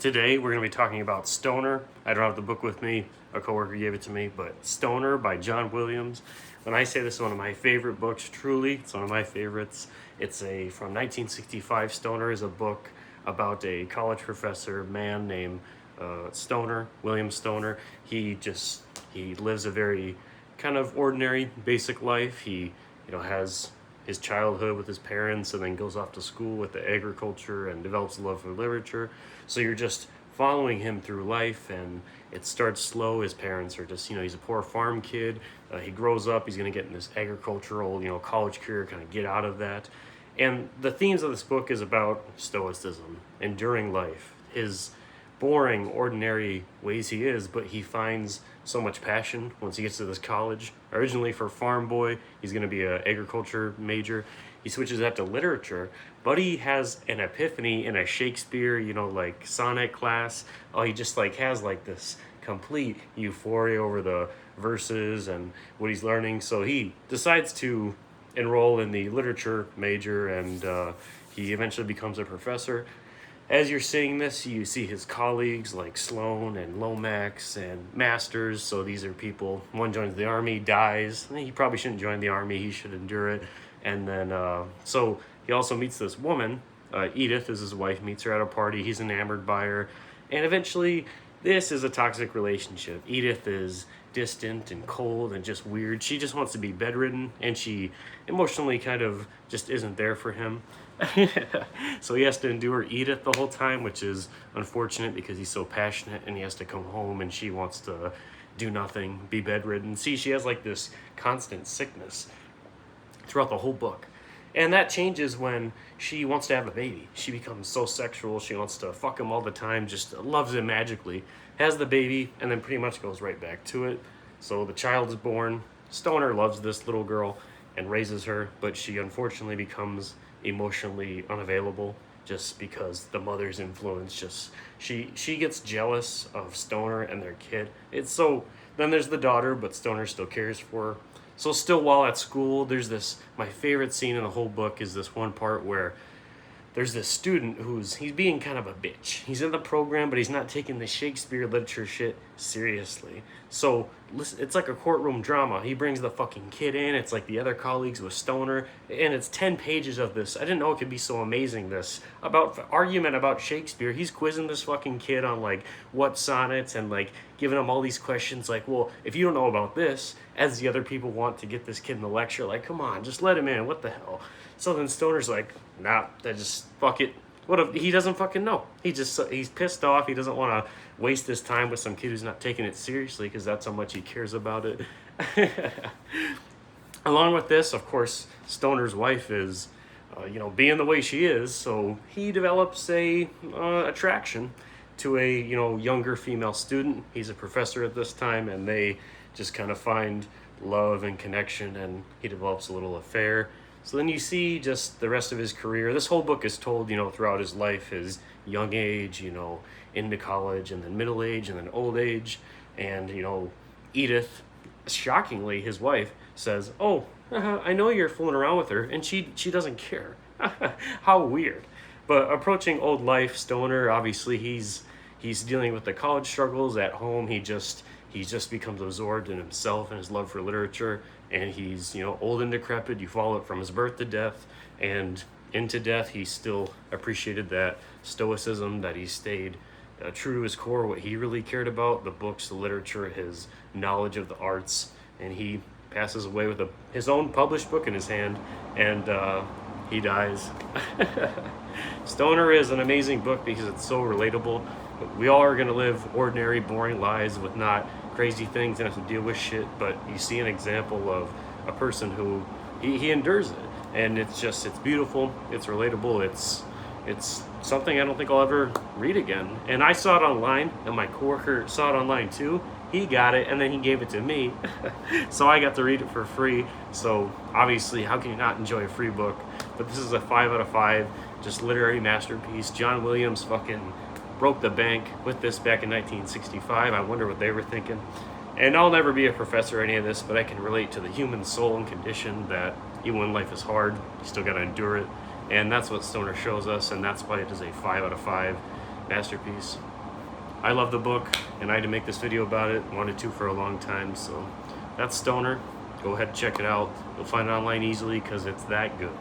Today we're going to be talking about Stoner. I don't have the book with me, a coworker gave it to me, but Stoner by John Williams. When I say this is one of my favorite books, truly, it's one of my favorites. It's from 1965. Stoner is a book about a college professor, man named Stoner, William Stoner. He lives a very kind of ordinary, basic life. He has his childhood with his parents and then goes off to school with the agriculture and develops a love for literature. So you're just following him through life, and it starts slow. His parents are just, he's a poor farm kid. He grows up, he's going to get in this agricultural, college career, kind of get out of that. And the themes of this book is about stoicism, enduring life, his boring, ordinary ways he is, but he finds so much passion once he gets to this college. Originally for farm boy, he's going to be an agriculture major. He switches that to literature, but he has an epiphany in a Shakespeare, like sonnet class. Oh, he just has this complete euphoria over the verses and what he's learning. So he decides to enroll in the literature major, and he eventually becomes a professor. As you're seeing this, you see his colleagues like Sloan and Lomax and Masters. So these are people, one joins the army, dies. He probably shouldn't join the army, he should endure it. And then, so he also meets this woman, Edith is his wife, meets her at a party, he's enamored by her. And eventually, this is a toxic relationship. Edith is distant and cold and just weird. She just wants to be bedridden, and she emotionally kind of just isn't there for him. So he has to endure Edith the whole time, which is unfortunate because he's so passionate, and he has to come home and she wants to do nothing, be bedridden. See, she has this constant sickness throughout the whole book. And that changes when she wants to have a baby. She becomes so sexual, she wants to fuck him all the time, just loves him magically, has the baby, and then pretty much goes right back to it. So the child is born. Stoner loves this little girl and raises her, but she unfortunately becomes emotionally unavailable just because the mother's influence she gets jealous of Stoner and their kid. Then there's the daughter, but Stoner still cares for her. So still while at school, there's my favorite scene in the whole book is this one part where there's this student he's being kind of a bitch. He's in the program, but he's not taking the Shakespeare literature shit seriously. So it's like a courtroom drama. He brings the fucking kid in. It's like the other colleagues with Stoner, and it's 10 pages of this. I didn't know it could be so amazing. This argument about Shakespeare. He's quizzing this fucking kid on what sonnets and giving him all these questions. Well, if you don't know about this, as the other people want to get this kid in the lecture, come on, just let him in. What the hell? So then Stoner's nah, just fuck it. What if he doesn't fucking know? He's pissed off. He doesn't want to waste his time with some kid who's not taking it seriously because that's how much he cares about it. Along with this, of course, Stoner's wife is, being the way she is. So he develops a attraction to a younger female student. He's a professor at this time, and they just kind of find love and connection, and he develops a little affair. So then you see just the rest of his career. This whole book is told, throughout his life, his young age, into college, and then middle age, and then old age. And, Edith, shockingly, his wife, says, oh, I know you're fooling around with her, and she doesn't care. How weird. But approaching old life, Stoner, obviously, he's dealing with the college struggles at home. He just becomes absorbed in himself and his love for literature, and he's old and decrepit. You follow it from his birth to death, and into death he still appreciated that stoicism, that he stayed true to his core, what he really cared about, the books, the literature, his knowledge of the arts. And he passes away with his own published book in his hand, and he dies. Stoner is an amazing book because it's so relatable. We all are going to live ordinary, boring lives with not crazy things and have to deal with shit, but you see an example of a person who he endures it, and it's beautiful, it's relatable, it's something I don't think I'll ever read again. And I saw it online, and my coworker saw it online too. He got it, and then he gave it to me. So I got to read it for free. So obviously, how can you not enjoy a free book? But this is a 5 out of 5, just literary masterpiece. John Williams fucking broke the bank with this back in 1965. I wonder what they were thinking. And I'll never be a professor or any of this, but I can relate to the human soul and condition that even when life is hard, you still gotta endure it. And that's what Stoner shows us, and that's why it is a 5 out of 5 masterpiece. I love the book, and I had to make this video about it. Wanted to for a long time. So that's Stoner. Go ahead and check it out. You'll find it online easily because it's that good.